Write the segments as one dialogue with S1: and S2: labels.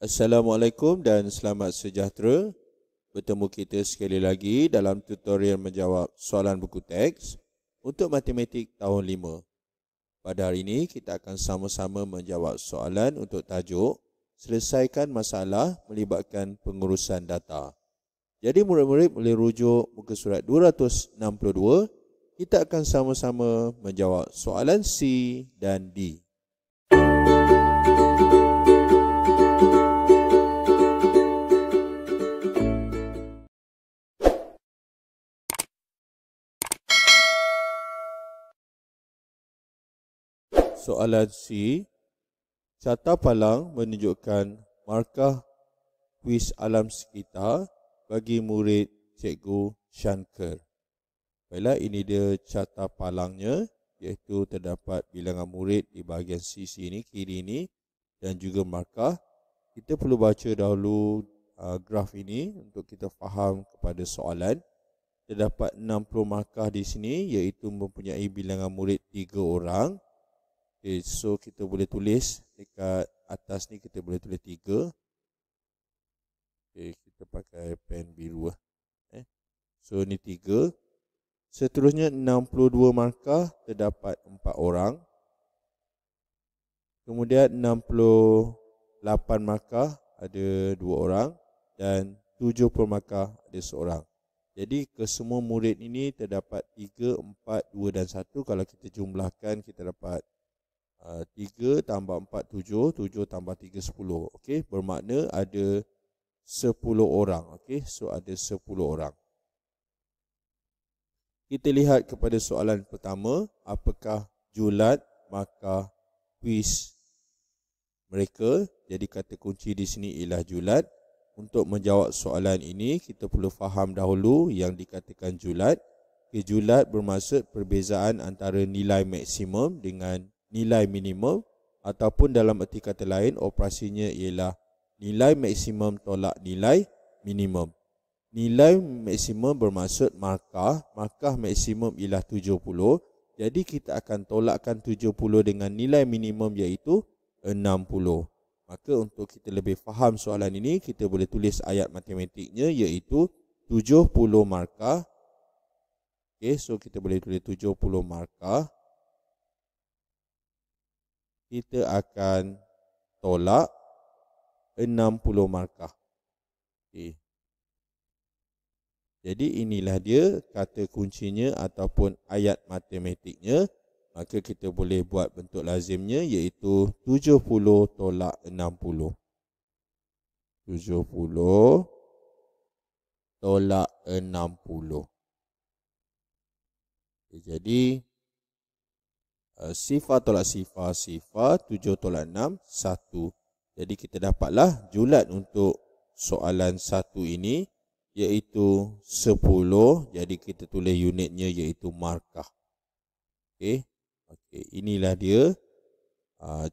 S1: Assalamualaikum dan selamat sejahtera. Bertemu kita sekali lagi dalam tutorial menjawab soalan buku teks untuk matematik tahun 5. Pada hari ini kita akan sama-sama menjawab soalan untuk tajuk selesaikan masalah melibatkan pengurusan data. Jadi murid-murid boleh rujuk muka surat 262. Kita akan sama-sama menjawab soalan C dan D. Soalan C, carta palang menunjukkan markah kuis alam sekitar bagi murid Cikgu Shankar. Baiklah, ini dia carta palangnya, iaitu terdapat bilangan murid di bahagian sisi ini, kiri ini, dan juga markah. Kita perlu baca dahulu graf ini untuk kita faham kepada soalan. Terdapat 60 markah di sini, iaitu mempunyai bilangan murid 3 orang. Okay, so kita boleh tulis dekat atas ni, kita boleh tulis 3. Okay, kita pakai pen biru lah. So ni 3. Seterusnya 62 markah terdapat 4 orang. Kemudian 68 markah ada 2 orang dan 70 markah ada seorang. Jadi kesemua murid ini terdapat 3, 4, 2 dan 1. Kalau kita jumlahkan kita dapat 3 tambah 4, 7, 7 tambah 3, 10. Okey, bermakna ada 10 orang. Okey, so ada 10 orang. Kita lihat kepada soalan pertama, apakah julat markah kuis mereka? Jadi kata kunci di sini ialah julat. Untuk menjawab soalan ini, kita perlu faham dahulu yang dikatakan julat. Julat bermaksud perbezaan antara nilai maksimum dengan nilai minimum, ataupun dalam erti kata lain operasinya ialah nilai maksimum tolak nilai minimum. Nilai maksimum bermaksud markah maksimum ialah 70. Jadi kita akan tolakkan 70 dengan nilai minimum iaitu 60. Maka untuk kita lebih faham soalan ini, kita boleh tulis ayat matematiknya iaitu 70 markah. Okey, so kita boleh tulis 70 markah. Kita akan tolak 60 markah. Okay. Jadi inilah dia kata kuncinya ataupun ayat matematiknya. Maka kita boleh buat bentuk lazimnya iaitu 70 tolak 60. 70 tolak 60. Okay, jadi sifar tolak sifar, 7 tolak 6, 1. Jadi kita dapatlah julat untuk soalan 1 ini iaitu 10. Jadi kita tulis unitnya iaitu markah. Okey. Inilah dia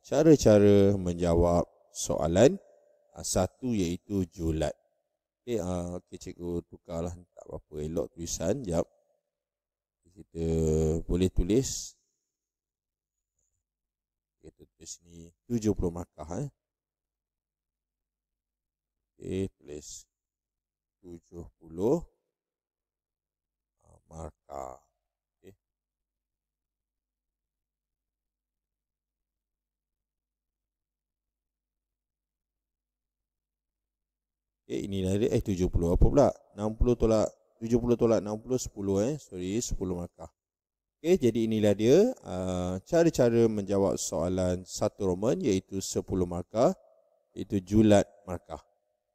S1: cara-cara menjawab soalan 1 iaitu julat. Okey, cikgu tukarlah, tak apa-apa, elok tulisan. Jap. Kita boleh tulis. Kita tulis ni 70 markah. Okey, tulis 70 markah. Okey. Okey, inilah dia 70 apa pula? 60 tolak 70 tolak 60 10 sorry, 10 markah. Okey, jadi inilah dia cara-cara menjawab soalan 1 Roman iaitu 10 markah, iaitu julat markah.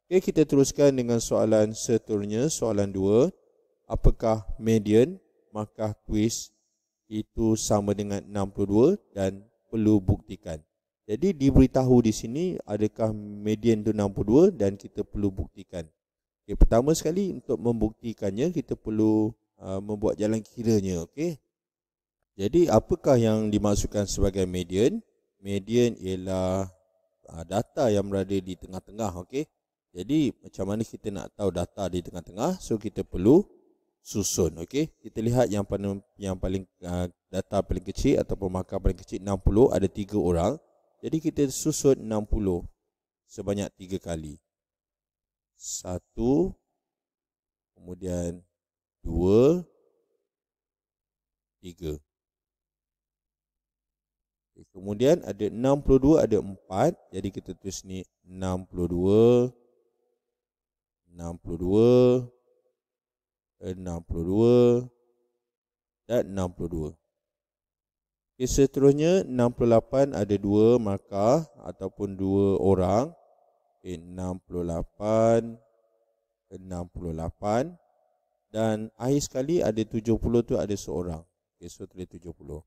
S1: Okey, kita teruskan dengan soalan seterusnya, soalan 2. Apakah median markah kuis itu sama dengan 62 dan perlu buktikan? Jadi diberitahu di sini adakah median itu 62 dan kita perlu buktikan. Okey, pertama sekali untuk membuktikannya kita perlu membuat jalan kiranya. Okey. Jadi apakah yang dimaksudkan sebagai median? Median ialah data yang berada di tengah-tengah. Okey. Jadi macam mana kita nak tahu data di tengah-tengah? So kita perlu susun. Okey. Kita lihat yang paling data paling kecil ataupun markah paling kecil 60, ada 3 orang. Jadi kita susun 60. sebanyak 3 kali. 1, kemudian 2, 3. Kemudian ada 62, ada 4. Jadi kita tulis ni 62, 62, 62 dan 62. Seterusnya 68 ada 2 markah ataupun 2 orang. 68, 68 dan akhir sekali ada 70 tu ada seorang. So tulis 70.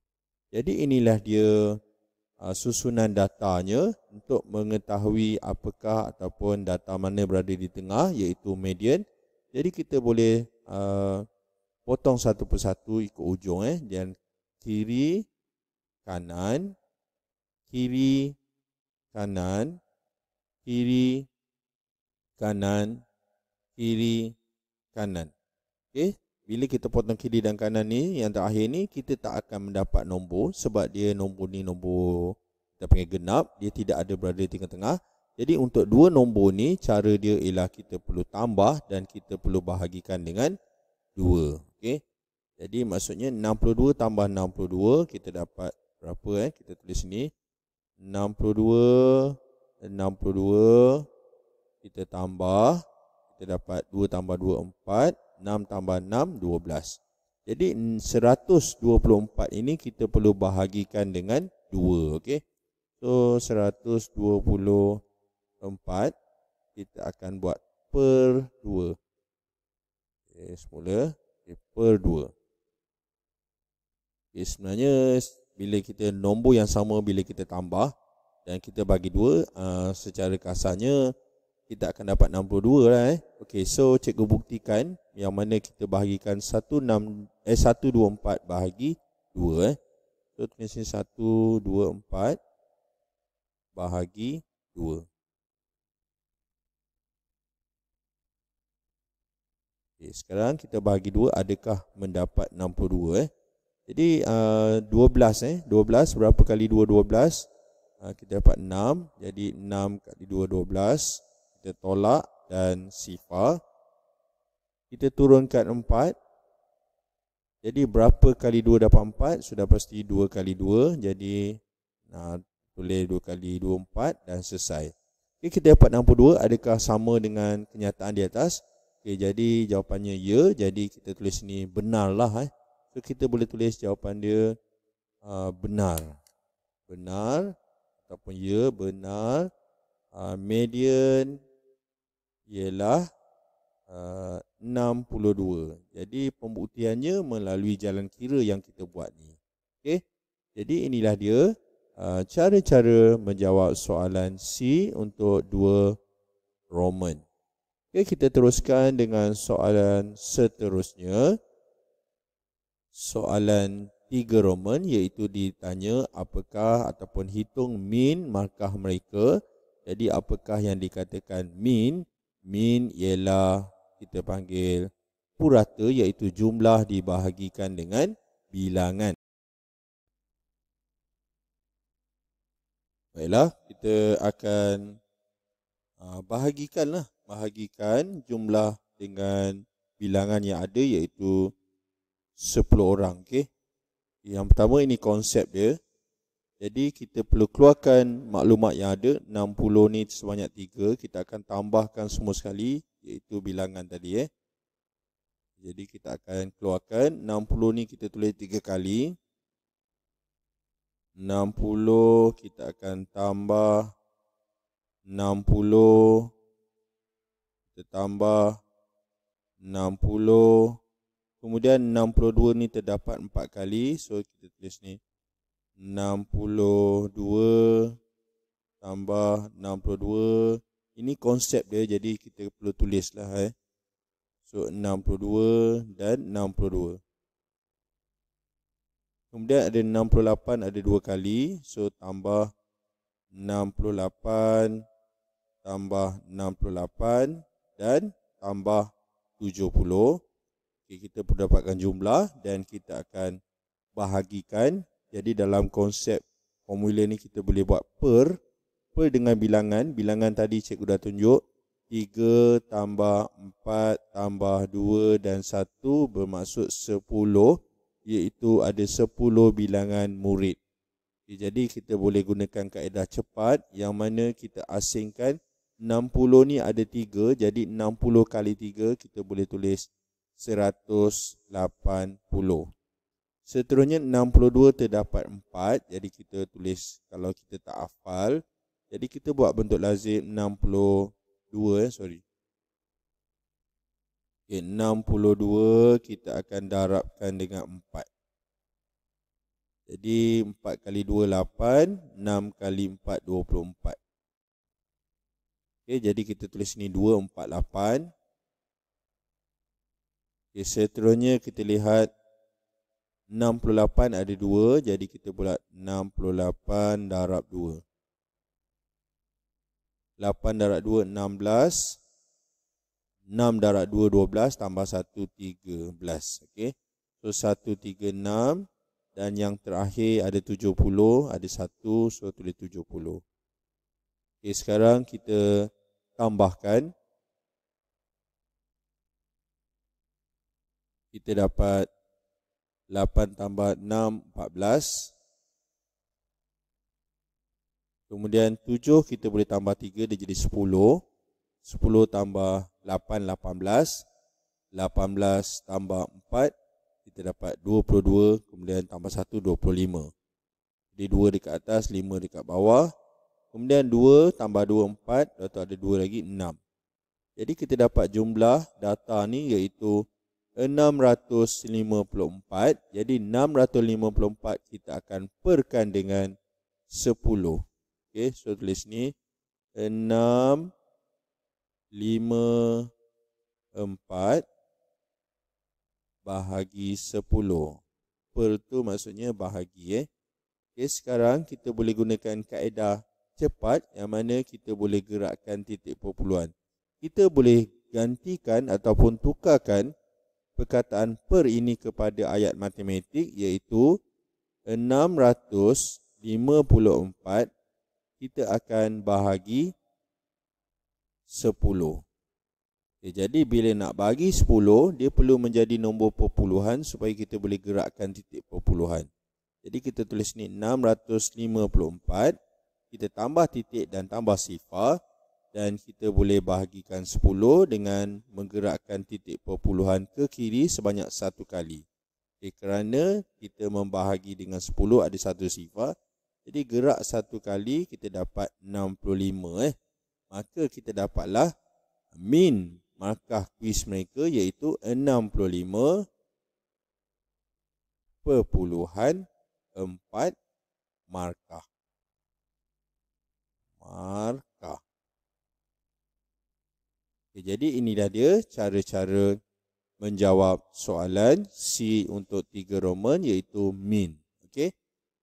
S1: Jadi inilah dia susunan datanya untuk mengetahui apakah ataupun data mana berada di tengah, iaitu median. Jadi kita boleh potong satu persatu ikut ujung dan kiri kanan, kiri kanan, kiri kanan, kiri kanan. Okey. Bila kita potong kiri dan kanan ni, yang terakhir ni, kita tak akan mendapat nombor sebab dia nombor ni nombor kita panggil genap, dia tidak ada berada di tengah-tengah. Jadi untuk dua nombor ni, cara dia ialah kita perlu tambah dan kita perlu bahagikan dengan 2. Okey. Jadi maksudnya 62 tambah 62, kita dapat berapa kita tulis sini. 62, 62, kita tambah, kita dapat 2 tambah 2, 4. 6 tambah 6, 12. Jadi 124 ini kita perlu bahagikan dengan 2. Okay. So 124 kita akan buat per 2. Okay, semula per 2. Okay, sebenarnya bila kita nombor yang sama bila kita tambah dan kita bagi 2, secara kasarnya kita akan dapat 62 lah. Okey, so cikgu buktikan yang mana kita bahagikan 124 bahagi 2 So tulis ni 124 bahagi 2. Okey, sekarang kita bahagi 2, adakah mendapat 62 Jadi 12 12 berapa kali 2 12? Kita dapat 6. Jadi 6 kali 2 12. Kita tolak dan sifar. Kita turunkan 4. Jadi berapa kali 2 dapat 4? Sudah pasti 2 kali 2. Jadi tulis 2 kali 2 4 dan selesai. Okay, kita dapat 62. Adakah sama dengan kenyataan di atas? Okay, jadi jawapannya ya. Jadi kita tulis ni benarlah. So kita boleh tulis jawapan dia benar. Benar ataupun ya benar. Median ialah 62. Jadi pembuktiannya melalui jalan kira yang kita buat ni. Okey. Jadi inilah dia cara-cara menjawab soalan C untuk 2 Roman. Okey, kita teruskan dengan soalan seterusnya. Soalan 3 Roman, iaitu ditanya apakah ataupun hitung min markah mereka. Jadi apakah yang dikatakan min? Min ialah kita panggil purata, iaitu jumlah dibahagikan dengan bilangan. Baiklah, kita akan bahagikan jumlah dengan bilangan yang ada, iaitu 10 orang. Okay? Yang pertama, ini konsep dia. Jadi kita perlu keluarkan maklumat yang ada. 60 ni sebanyak 3. Kita akan tambahkan semua sekali, iaitu bilangan tadi. Jadi kita akan keluarkan 60 ni kita tulis 3 kali. 60 kita akan tambah 60. Kita tambah 60. Kemudian 62 ni terdapat 4 kali. So kita tulis ni 62 tambah 62. Ini konsep dia, jadi kita perlu tulislah. So 62 dan 62. Kemudian ada 68, ada 2 kali. So tambah 68 tambah 68 dan tambah 70. Okay, kita perlu dapatkan jumlah dan kita akan bahagikan. Jadi dalam konsep formula ni kita boleh buat per per dengan bilangan tadi cikgu dah tunjuk 3 tambah 4 tambah 2 dan 1 bermaksud 10, iaitu ada 10 bilangan murid. Jadi kita boleh gunakan kaedah cepat yang mana kita asingkan 60 ni ada 3, jadi 60 kali 3 kita boleh tulis 180. Seterusnya 62 terdapat 4, jadi kita tulis kalau kita tak hafal. Jadi kita buat bentuk lazim 62, Okay, 62 kita akan darabkan dengan 4. Jadi 4 kali 2, 8. 6 kali 4, 24. Okay, jadi kita tulis ni 2, 4, 8. Okay, seterusnya kita lihat 68 ada 2. Jadi kita buat 68 darab 2. 8 darab 2, 16. 6 darab 2, 12. Tambah 1, 13. Okay. So 136. Dan yang terakhir ada 70, ada 1, so tulis 70. Okay, sekarang kita tambahkan. Kita dapat 8 tambah 6, 14. Kemudian 7 kita boleh tambah 3, dia jadi 10. 10 tambah 8, 18. 18 tambah 4. Kita dapat 22, kemudian tambah 1, 25. Jadi 2 dekat atas, 5 dekat bawah. Kemudian 2 tambah 2, 4. Lepas tu ada 2 lagi, 6. Jadi kita dapat jumlah data ni iaitu 654. Jadi 654 kita akan perkan dengan 10. Okay, so tulis ni 654 bahagi 10. Per tu maksudnya bahagi. Okay, sekarang kita boleh gunakan kaedah cepat yang mana kita boleh gerakkan titik perpuluhan. Kita boleh gantikan ataupun tukarkan perkataan per ini kepada ayat matematik iaitu 654 kita akan bahagi 10. Jadi bila nak bagi 10, dia perlu menjadi nombor perpuluhan supaya kita boleh gerakkan titik perpuluhan. Jadi kita tulis ni 654, kita tambah titik dan tambah sifar, dan kita boleh bahagikan 10 dengan menggerakkan titik perpuluhan ke kiri sebanyak 1 kali. Kerana kita membahagi dengan 10 ada 1 sifar, jadi gerak 1 kali kita dapat 65. Maka kita dapatlah min markah kuis mereka iaitu 65.4 markah. Okay, jadi inilah dia cara-cara menjawab soalan C untuk 3 Roman iaitu min. Okay.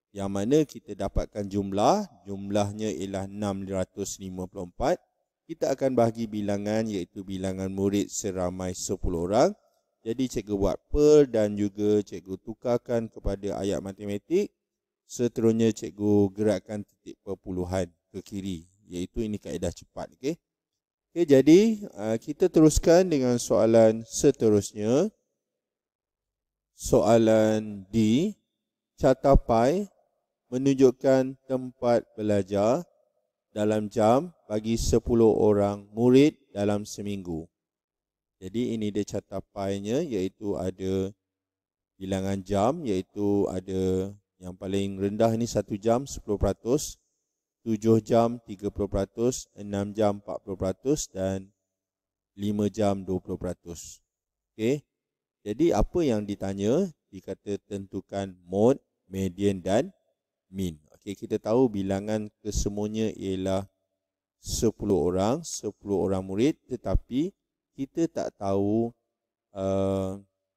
S1: Yang mana kita dapatkan jumlahnya ialah 654. Kita akan bahagi bilangan iaitu bilangan murid seramai 10 orang. Jadi cikgu buat per dan juga cikgu tukarkan kepada ayat matematik. Seterusnya cikgu gerakkan titik perpuluhan ke kiri. Iaitu ini kaedah cepat. Okay, jadi kita teruskan dengan soalan seterusnya. Soalan D. Catai menunjukkan tempat belajar dalam jam bagi 10 orang murid dalam seminggu. Jadi ini dia catapainya iaitu ada bilangan jam iaitu ada yang paling rendah ni 1 jam 10%, 7 jam 30%, 6 jam 40% dan 5 jam 20%. Okey. Jadi apa yang ditanya? Dikata tentukan mode, median dan min. Okey, kita tahu bilangan kesemuanya ialah 10 orang murid, tetapi kita tak tahu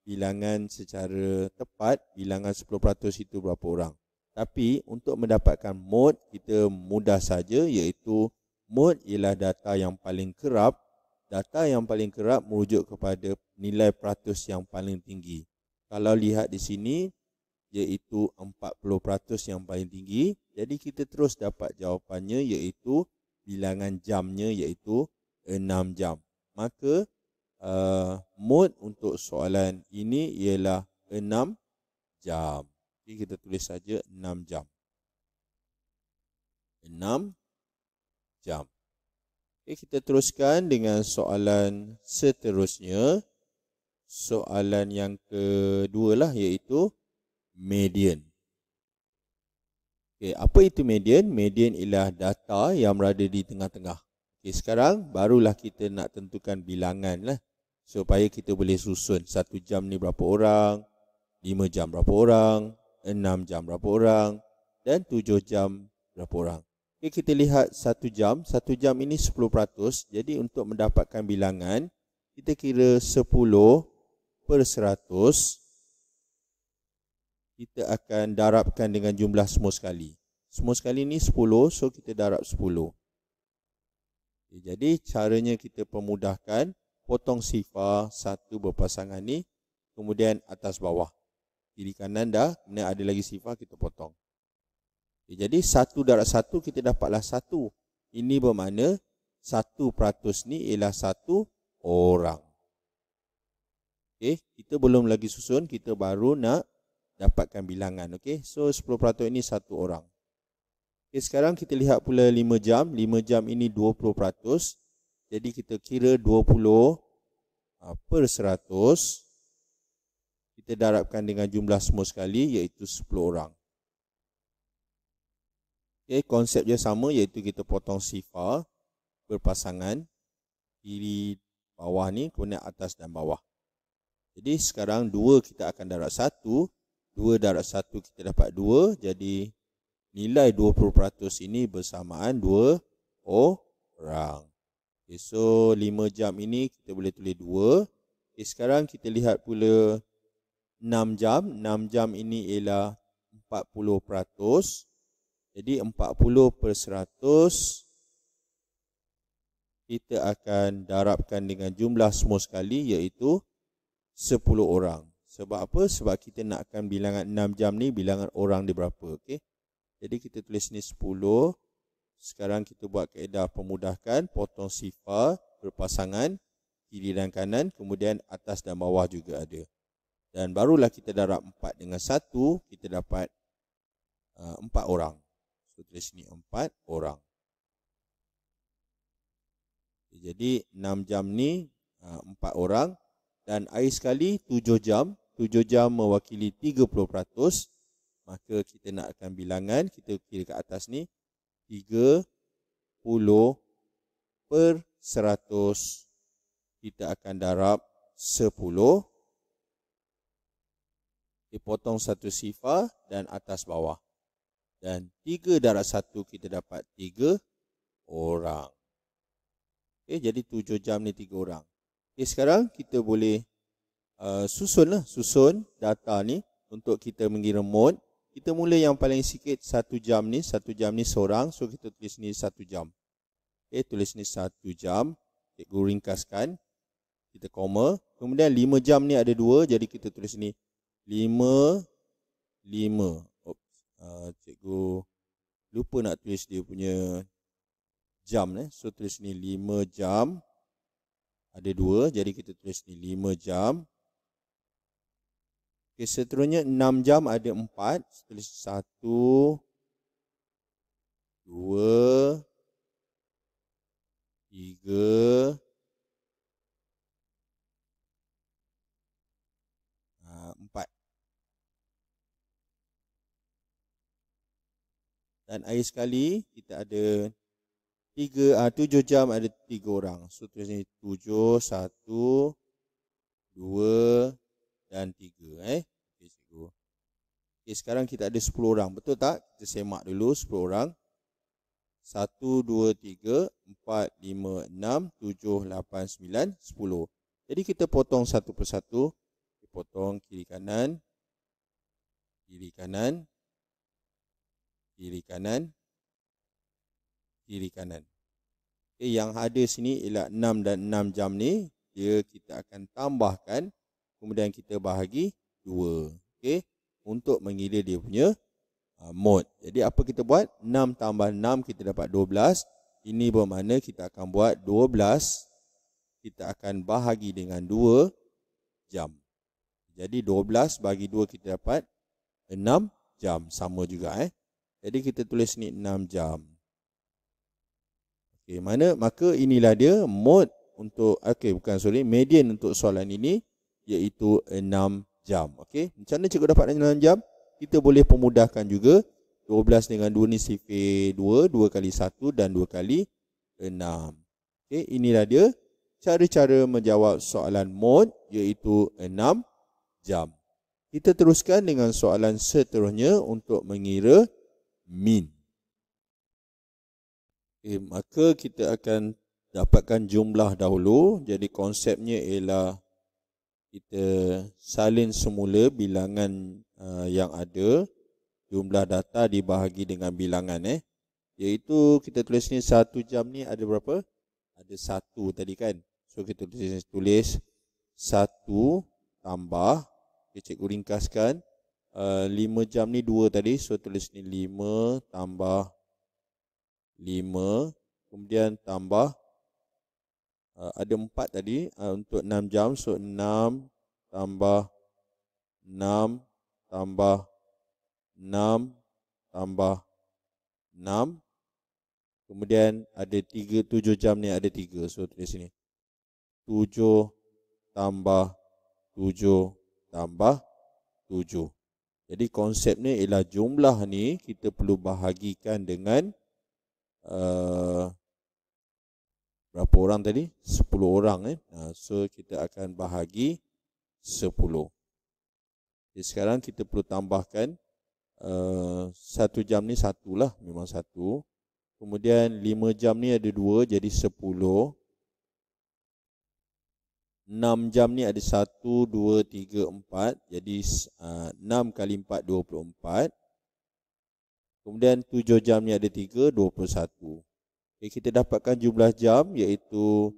S1: bilangan secara tepat bilangan 10% itu berapa orang. Tapi untuk mendapatkan mode kita mudah saja iaitu mode ialah data yang paling kerap. Data yang paling kerap merujuk kepada nilai peratus yang paling tinggi. Kalau lihat di sini iaitu 40% yang paling tinggi. Jadi kita terus dapat jawapannya iaitu bilangan jamnya iaitu 6 jam. Maka mode untuk soalan ini ialah 6 jam. Jadi kita tulis saja 6 jam. 6 jam. Okay, kita teruskan dengan soalan seterusnya. Soalan yang kedua lah iaitu median. Okay, apa itu median? Median ialah data yang berada di tengah-tengah. Okay, sekarang barulah kita nak tentukan bilangan lah. Supaya kita boleh susun 1 jam ni berapa orang, 5 jam berapa orang, 6 jam berapa orang dan 7 jam berapa orang. Okay, kita lihat 1 jam. 1 jam ini 10%. Jadi untuk mendapatkan bilangan, kita kira 10 per 100. Kita akan darabkan dengan jumlah semua sekali. Semua sekali ni 10, so kita darab 10. Okay, jadi caranya kita permudahkan, potong sifar satu berpasangan ni, kemudian atas bawah. Kiri kanan dah, kemudian ada lagi sifar, kita potong. Okay, jadi 1 darab 1 kita dapatlah 1. Ini bermakna 1% ni ialah 1 orang. Okay, kita belum lagi susun, kita baru nak dapatkan bilangan. Okay, so 10% ini 1 orang. Okay, sekarang kita lihat pula 5 jam. 5 jam ini 20%. Jadi kita kira 20 per 100. Kita darabkan dengan jumlah semua sekali iaitu 10 orang. Okay, konsep dia sama iaitu kita potong sifar berpasangan kiri bawah ni, kemudian atas dan bawah. Jadi sekarang 2 kita akan darab 1. 2 darab 1 kita dapat 2. Jadi nilai 20% ini bersamaan 2 orang. Okay, so 5 jam ini kita boleh tulis 2. Okay, sekarang kita lihat pula 6 jam. 6 jam ini ialah 40%. Jadi 40 per 100 kita akan darabkan dengan jumlah semua sekali iaitu 10 orang. Sebab apa? Sebab kita nakkan bilangan 6 jam ni bilangan orang dia berapa. Okay? Jadi kita tulis ni 10. Sekarang kita buat kaedah pemudahkan, potong sifar berpasangan kiri dan kanan, kemudian atas dan bawah juga ada. Dan barulah kita darab 4 dengan 1, kita dapat 4 orang. So tulis ni 4 orang. Jadi 6 jam ni 4 orang. Dan air sekali 7 jam. 7 jam mewakili 30%. Maka kita nakkan bilangan, kita kira ke atas ni 30 per 100. Kita akan darab 10. Dipotong satu sifar dan atas bawah. Dan 3 darab 1 kita dapat 3 orang. Okay, jadi 7 jam ni 3 orang. Okay, sekarang kita boleh susun data ni untuk kita mengira mode. Kita mula yang paling sikit 1 jam ni. 1 jam ni seorang. So kita tulis ni 1 jam. Okay, tulis ni 1 jam. Cikgu ringkaskan. Kita koma. Kemudian 5 jam ni ada 2. Jadi kita tulis ni 5. Cikgu lupa nak tulis dia punya jam. So tulis ni 5 jam. Ada 2. Jadi kita tulis ni 5 jam. Okay, seterusnya 6 jam ada 4. Tulis 1, 2, 3, 4. Dan akhir sekali kita ada 7 jam ada 3 orang. So tulis ni 7, 1, 2 dan 3. Okay, cikgu. Okay, sekarang kita ada 10 orang. Betul tak? Kita semak dulu 10 orang. 1, 2, 3, 4, 5, 6, 7, 8, 9, 10. Jadi kita potong satu persatu. Kita potong kiri kanan, kiri kanan, kiri kanan, kiri kanan. Okay, yang ada sini ialah 6 dan 6 jam ni. Dia kita akan tambahkan. Kemudian kita bahagi 2. Okay. untuk mengira dia punya mod. Jadi apa kita buat? 6 tambah 6 kita dapat 12. Ini bermakna kita akan buat 12, kita akan bahagi dengan 2 jam. Jadi 12 bagi 2 kita dapat 6 jam. Sama juga Jadi kita tulis ni 6 jam. Okey, maka inilah dia mod untuk median untuk soalan ini, iaitu 6 jam. Okey, macam mana cikgu dapat 6 jam? Kita boleh pemudahkan juga. 12 dengan 2 ni sifir 2, 2 kali 1 dan 2 kali 6. Okey, inilah dia cara-cara menjawab soalan mod, iaitu 6 jam. Kita teruskan dengan soalan seterusnya untuk mengira min. Okay, maka kita akan dapatkan jumlah dahulu. Jadi konsepnya ialah kita salin semula bilangan yang ada, jumlah data dibahagi dengan bilangan iaitu kita tulis ni 1 jam ni ada berapa? Ada 1 tadi kan. So kita tulis 1 tambah, cikgu ringkaskan, 5 jam ni 2 tadi. So tulis ni 5 tambah 5, kemudian tambah ada 4 tadi untuk 6 jam. So 6 tambah 6 tambah 6 tambah 6. Kemudian ada 3, 7 jam ni ada 3. So tulis sini 7 tambah 7 tambah 7. Jadi konsepnya ialah jumlah ni kita perlu bahagikan dengan berapa orang tadi? 10 orang So kita akan bahagi 10. Jadi sekarang kita perlu tambahkan 1 jam ni 1 lah, memang 1. Kemudian 5 jam ni ada 2, jadi 10. 6 jam ni ada 1, 2, 3, 4. Jadi 6 kali 4, 24. Kemudian 7 jam ni ada 3, 21. Okay, kita dapatkan jumlah jam iaitu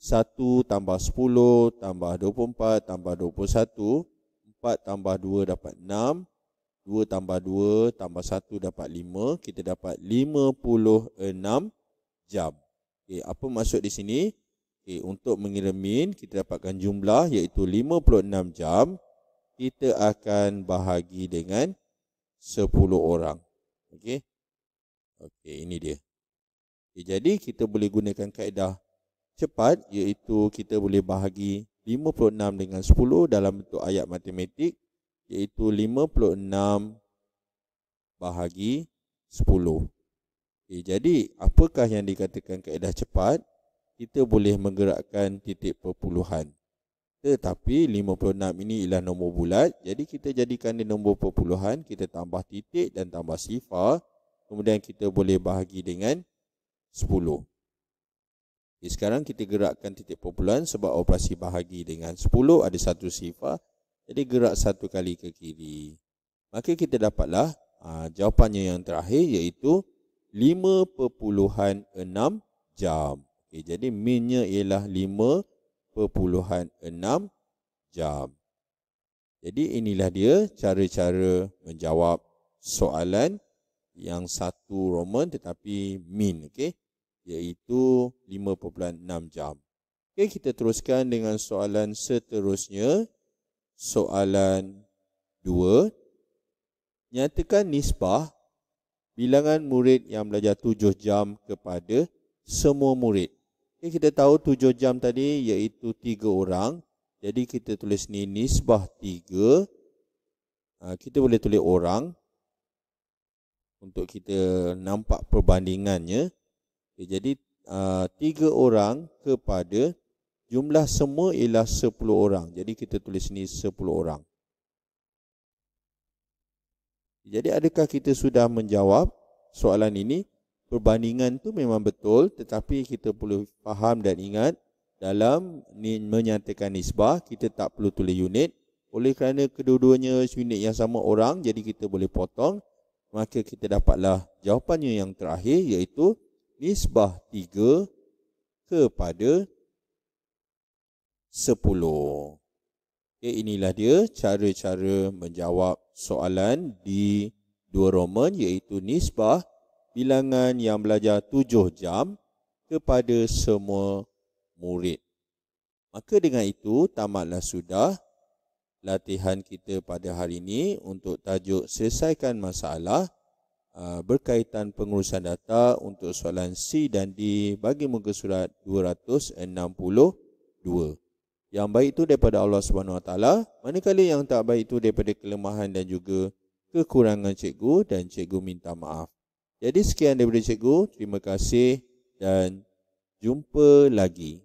S1: 1 tambah 10 tambah 24 tambah 21. 4 tambah 2 dapat 6. 2 tambah 2 tambah 1 dapat 5. Kita dapat 56 jam. Okay, apa maksud di sini? Okay, untuk mengira min, kita dapatkan jumlah iaitu 56 jam. Kita akan bahagi dengan 10 orang. Okey. Okey, ini dia. Okay, jadi kita boleh gunakan kaedah cepat, iaitu kita boleh bahagi 56 dengan 10 dalam bentuk ayat matematik, iaitu 56 bahagi 10. Okay, jadi apakah yang dikatakan kaedah cepat? Kita boleh menggerakkan titik perpuluhan. Tetapi 56 ini ialah nombor bulat, jadi kita jadikan dia nombor perpuluhan, kita tambah titik dan tambah sifar, kemudian kita boleh bahagi dengan 10. Okay, sekarang kita gerakkan titik perpuluhan sebab operasi bahagi dengan 10 ada satu sifar, jadi gerak satu kali ke kiri. Maka kita dapatlah jawapannya yang terakhir, iaitu 5.6 jam. Okay, jadi minnya ialah 5.6 jam. Jadi inilah dia cara-cara menjawab soalan yang satu Roman tetapi min, okey, iaitu 5.6 jam. Okey, kita teruskan dengan soalan seterusnya. Soalan 2. Nyatakan nisbah bilangan murid yang belajar 7 jam kepada semua murid. Okay, kita tahu 7 jam tadi iaitu 3 orang. Jadi kita tulis ni nisbah 3. Kita boleh tulis orang untuk kita nampak perbandingannya. Okay, jadi 3 orang kepada jumlah semua ialah 10 orang. Jadi kita tulis ni 10 orang. Jadi adakah kita sudah menjawab soalan ini? Perbandingan tu memang betul, tetapi kita perlu faham dan ingat dalam menyatakan nisbah kita tak perlu tulis unit. Oleh kerana kedua-duanya unit yang sama orang, jadi kita boleh potong. Maka kita dapatlah jawapannya yang terakhir, iaitu nisbah 3 kepada 10. Inilah dia cara-cara menjawab soalan di dua Roman, iaitu nisbah bilangan yang belajar 7 jam kepada semua murid. Maka dengan itu tamatlah sudah latihan kita pada hari ini untuk tajuk selesaikan masalah berkaitan pengurusan data untuk soalan C dan D bagi muka surat 262. Yang baik itu daripada Allah Subhanahu Wa Taala, manakala yang tak baik itu daripada kelemahan dan juga kekurangan cikgu, dan cikgu minta maaf. Jadi sekian daripada cikgu, terima kasih dan jumpa lagi.